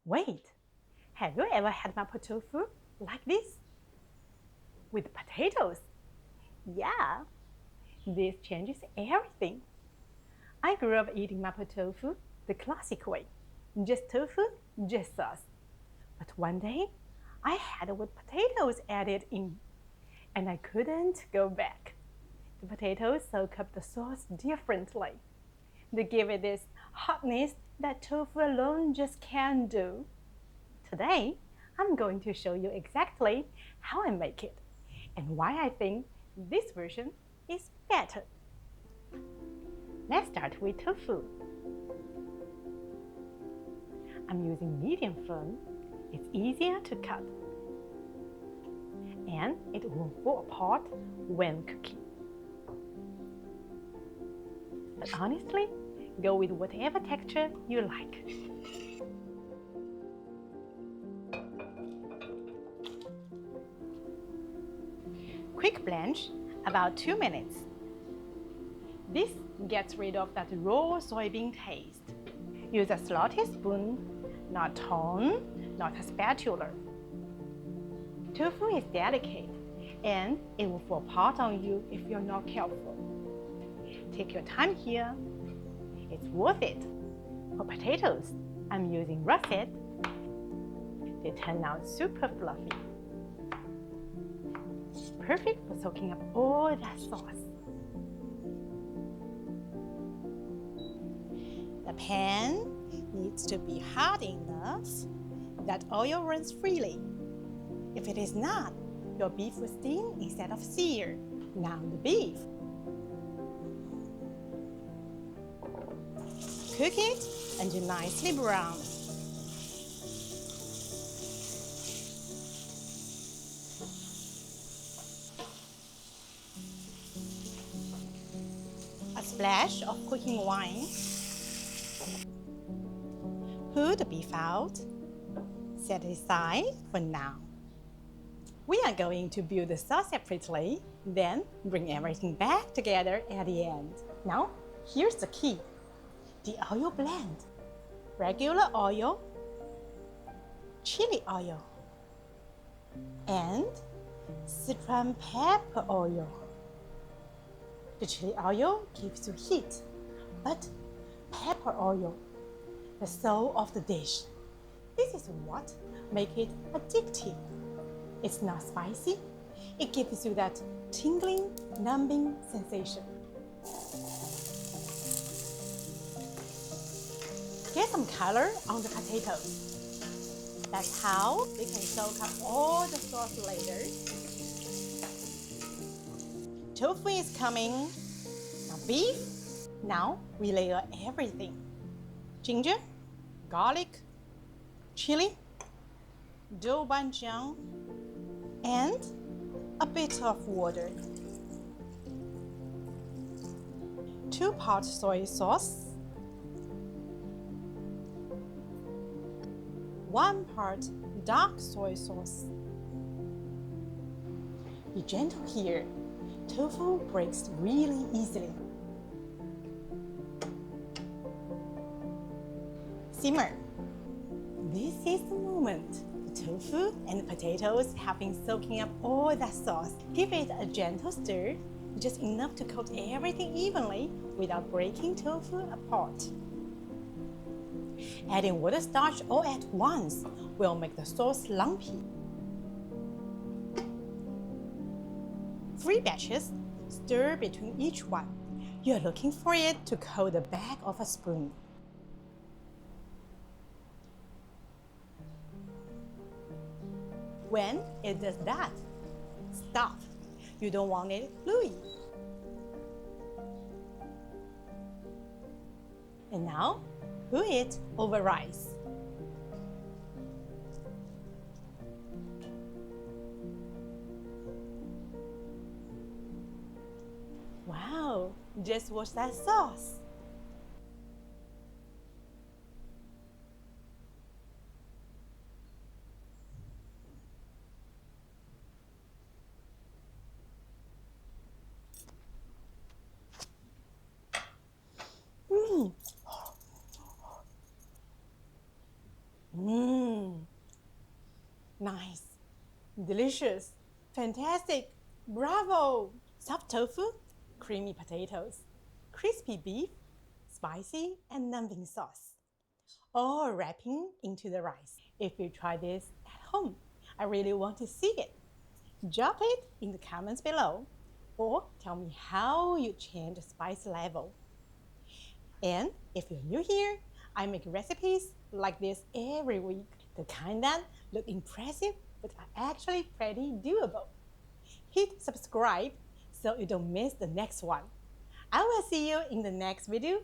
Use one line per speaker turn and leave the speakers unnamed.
Wait, have you ever had mapo tofu like this? With potatoes? Yeah, this changes everything. I grew up eating mapo tofu the classic way. Just tofu, just sauce. But one day, I had it with potatoes added in, and I couldn't go back. The potatoes soak up the sauce differently. They give it this hotness that tofu alone just can't do. Today, I'm going to show you exactly how I make it and why I think this version is better. Let's start with tofu. I'm using medium firm. It's easier to cut, and it won't fall apart when cooking. But honestly, go with whatever texture you like. Quick blanch, about 2 minutes. This gets rid of that raw soybean taste. Use a slotted spoon, not tongue, not a spatula. Tofu is delicate, and it will fall apart on you if you're not careful. Take your time here. It's worth it. For potatoes, I'm using russet. They turn out super fluffy. Perfect for soaking up all that sauce. The pan needs to be hot enough that oil runs freely. If it is not, your beef will steam instead of sear. Now the beef. Cook it until nicely brown. A splash of cooking wine. Pull the beef out. Set it aside for now. We are going to build the sauce separately, then bring everything back together at the end. Now, here's the key. The oil blend. Regular oil, chili oil, and Sichuan pepper oil. The chili oil gives you heat, but pepper oil, the soul of the dish. This is what makes it addictive. It's not spicy. It gives you that tingling, numbing sensation. Get some color on the potatoes. That's how they can soak up all the sauce later. Tofu is coming. Now beef. Now we layer everything. Ginger, garlic, chili, doubanjiang, and a bit of water. 2 parts soy sauce, 1 part dark soy sauce. Be gentle here. Tofu breaks really easily. Simmer. This is the moment. The tofu and the potatoes have been soaking up all that sauce. Give it a gentle stir, just enough to coat everything evenly without breaking tofu apart. Adding water starch all at once will make the sauce lumpy. 3 batches, stir between each one. You're looking for it to coat the back of a spoon. When it does that, stop. You don't want it gluey. And now, put it over rice. Wow, just watch that sauce. Mmm. Nice, delicious, fantastic, bravo! Soft tofu, creamy potatoes, crispy beef, spicy and numbing sauce, all wrapping into the rice. If you try this at home, I really want to see it. Drop it in the comments below or tell me how you change the spice level. And if you're new here, I make recipes like this every week, the kind that look impressive but are actually pretty doable. Hit subscribe so you don't miss the next one. I will see you in the next video.